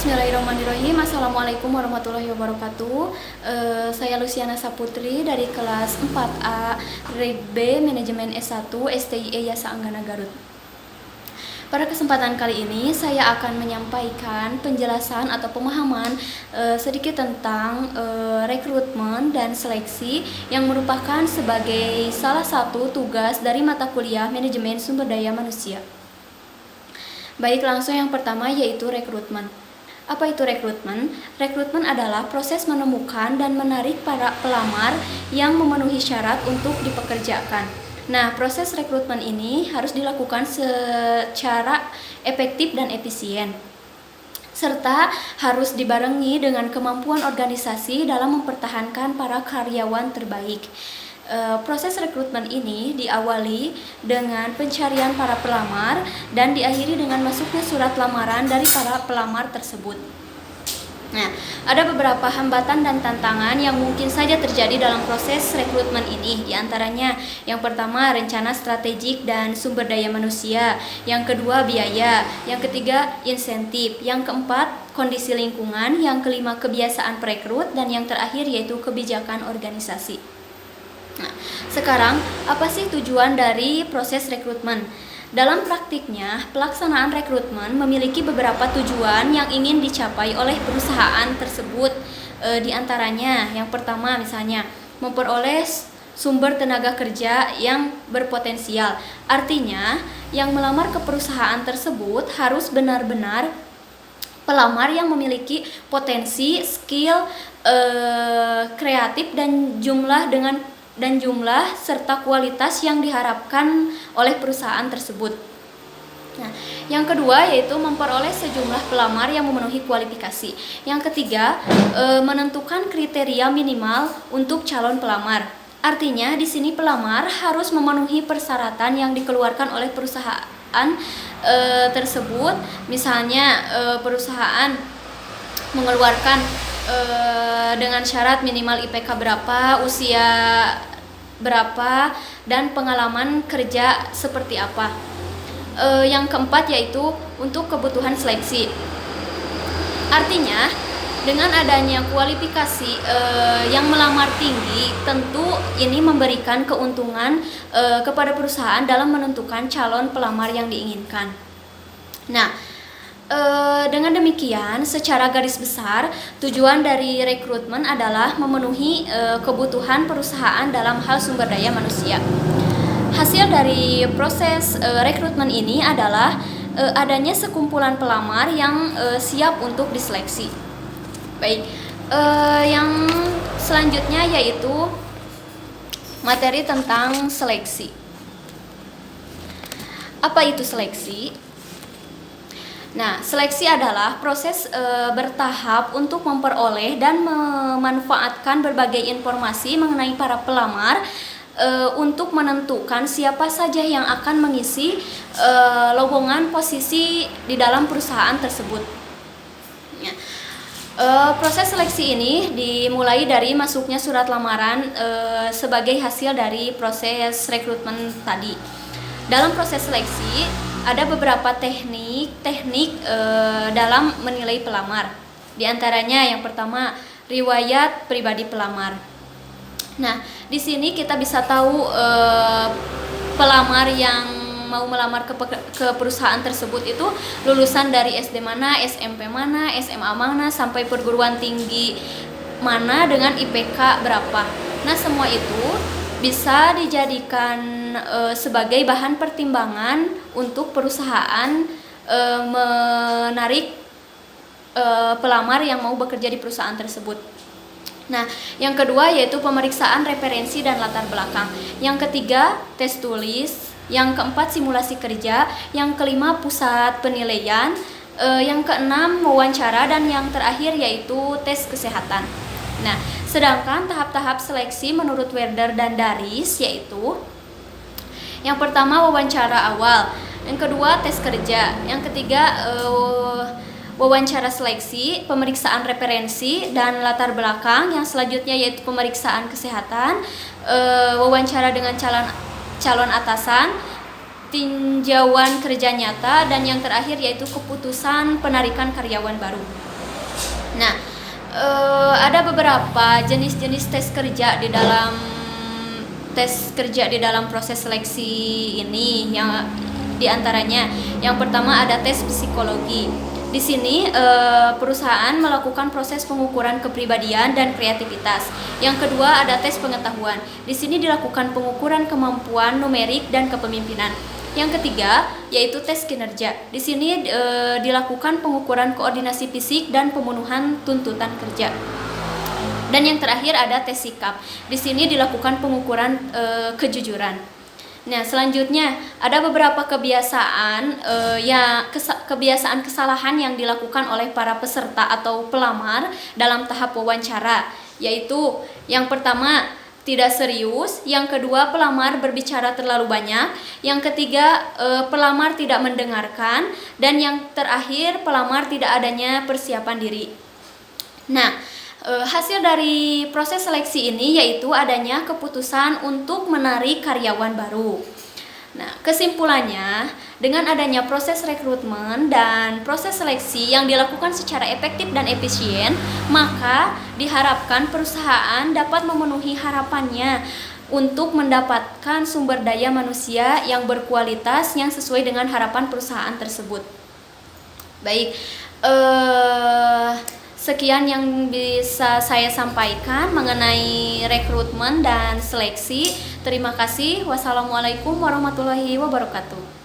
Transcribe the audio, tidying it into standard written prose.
Bismillahirrahmanirrahim. Assalamualaikum warahmatullahi wabarakatuh. Saya Luciana Saputri dari kelas 4A Grade B Manajemen S1 STIE Yasa Anggana Garut. Pada kesempatan kali ini saya akan menyampaikan penjelasan atau pemahaman sedikit tentang rekrutmen dan seleksi yang merupakan sebagai salah satu tugas dari mata kuliah Manajemen Sumber Daya Manusia. Baik, langsung yang pertama yaitu rekrutmen. Apa itu rekrutmen? Rekrutmen adalah proses menemukan dan menarik para pelamar yang memenuhi syarat untuk dipekerjakan. Nah, proses rekrutmen ini harus dilakukan secara efektif dan efisien, serta harus dibarengi dengan kemampuan organisasi dalam mempertahankan para karyawan terbaik. Proses rekrutmen ini diawali dengan pencarian para pelamar dan diakhiri dengan masuknya surat lamaran dari para pelamar tersebut. Nah, ada beberapa hambatan dan tantangan yang mungkin saja terjadi dalam proses rekrutmen ini. Di antaranya, yang pertama rencana strategik dan sumber daya manusia, yang kedua biaya, yang ketiga insentif, yang keempat kondisi lingkungan, yang kelima kebiasaan perekrut, dan yang terakhir yaitu kebijakan organisasi. Nah, sekarang apa sih tujuan dari proses rekrutmen? Dalam praktiknya, pelaksanaan rekrutmen memiliki beberapa tujuan yang ingin dicapai oleh perusahaan tersebut. Di antaranya, yang pertama misalnya memperoleh sumber tenaga kerja yang berpotensial. Artinya, yang melamar ke perusahaan tersebut harus benar-benar pelamar yang memiliki potensi, skill, kreatif dan jumlah serta kualitas yang diharapkan oleh perusahaan tersebut. Nah, yang kedua yaitu memperoleh sejumlah pelamar yang memenuhi kualifikasi. Yang ketiga, menentukan kriteria minimal untuk calon pelamar. Artinya di sini pelamar harus memenuhi persyaratan yang dikeluarkan oleh perusahaan tersebut. Misalnya perusahaan mengeluarkan dengan syarat minimal IPK berapa, usia berapa, dan pengalaman kerja seperti apa. Yang keempat yaitu untuk kebutuhan seleksi. Artinya dengan adanya kualifikasi yang melamar tinggi, tentu ini memberikan keuntungan kepada perusahaan dalam menentukan calon pelamar yang diinginkan. Nah, dengan demikian, secara garis besar, tujuan dari rekrutmen adalah memenuhi kebutuhan perusahaan dalam hal sumber daya manusia. Hasil dari proses rekrutmen ini adalah adanya sekumpulan pelamar yang siap untuk diseleksi. Baik, yang selanjutnya yaitu materi tentang seleksi. Apa itu seleksi? Nah, seleksi adalah proses bertahap untuk memperoleh dan memanfaatkan berbagai informasi mengenai para pelamar untuk menentukan siapa saja yang akan mengisi lowongan posisi di dalam perusahaan tersebut. Ya. Proses seleksi ini dimulai dari masuknya surat lamaran sebagai hasil dari proses rekrutmen tadi. Dalam proses seleksi ada beberapa teknik dalam menilai pelamar. Di antaranya yang pertama, riwayat pribadi pelamar. Nah, di sini kita bisa tahu pelamar yang mau melamar ke perusahaan tersebut itu lulusan dari SD mana, SMP mana, SMA mana, sampai perguruan tinggi mana dengan IPK berapa. Nah, semua itu bisa dijadikan sebagai bahan pertimbangan untuk perusahaan menarik pelamar yang mau bekerja di perusahaan tersebut. Nah, yang kedua yaitu pemeriksaan referensi dan latar belakang. Yang ketiga, tes tulis. Yang keempat, simulasi kerja. Yang kelima, pusat penilaian. Yang keenam, wawancara. Dan yang terakhir yaitu tes kesehatan. Nah, sedangkan tahap-tahap seleksi menurut Werder dan Daris yaitu yang pertama wawancara awal, yang kedua tes kerja, yang ketiga wawancara seleksi, pemeriksaan referensi dan latar belakang, yang selanjutnya yaitu pemeriksaan kesehatan, wawancara dengan calon atasan, tinjauan kerja nyata, dan yang terakhir yaitu keputusan penarikan karyawan baru. Nah, ada beberapa jenis-jenis tes kerja di dalam proses seleksi ini, yang diantaranya yang pertama ada tes psikologi. Di sini perusahaan melakukan proses pengukuran kepribadian dan kreativitas. Yang kedua ada tes pengetahuan. Di sini dilakukan pengukuran kemampuan numerik dan kepemimpinan. Yang ketiga yaitu tes kinerja. Di sini dilakukan pengukuran koordinasi fisik dan pemenuhan tuntutan kerja. Dan yang terakhir ada tes sikap. Di sini dilakukan pengukuran kejujuran. Nah, selanjutnya ada beberapa kebiasaan kesalahan yang dilakukan oleh para peserta atau pelamar dalam tahap wawancara, yaitu yang pertama tidak serius, yang kedua pelamar berbicara terlalu banyak, yang ketiga pelamar tidak mendengarkan, dan yang terakhir pelamar tidak adanya persiapan diri. Nah, hasil dari proses seleksi ini yaitu adanya keputusan untuk menarik karyawan baru. Nah, kesimpulannya, dengan adanya proses rekrutmen dan proses seleksi yang dilakukan secara efektif dan efisien, maka diharapkan perusahaan dapat memenuhi harapannya untuk mendapatkan sumber daya manusia yang berkualitas yang sesuai dengan harapan perusahaan tersebut. Baik, sekian yang bisa saya sampaikan mengenai rekrutmen dan seleksi. Terima kasih. Wassalamualaikum warahmatullahi wabarakatuh.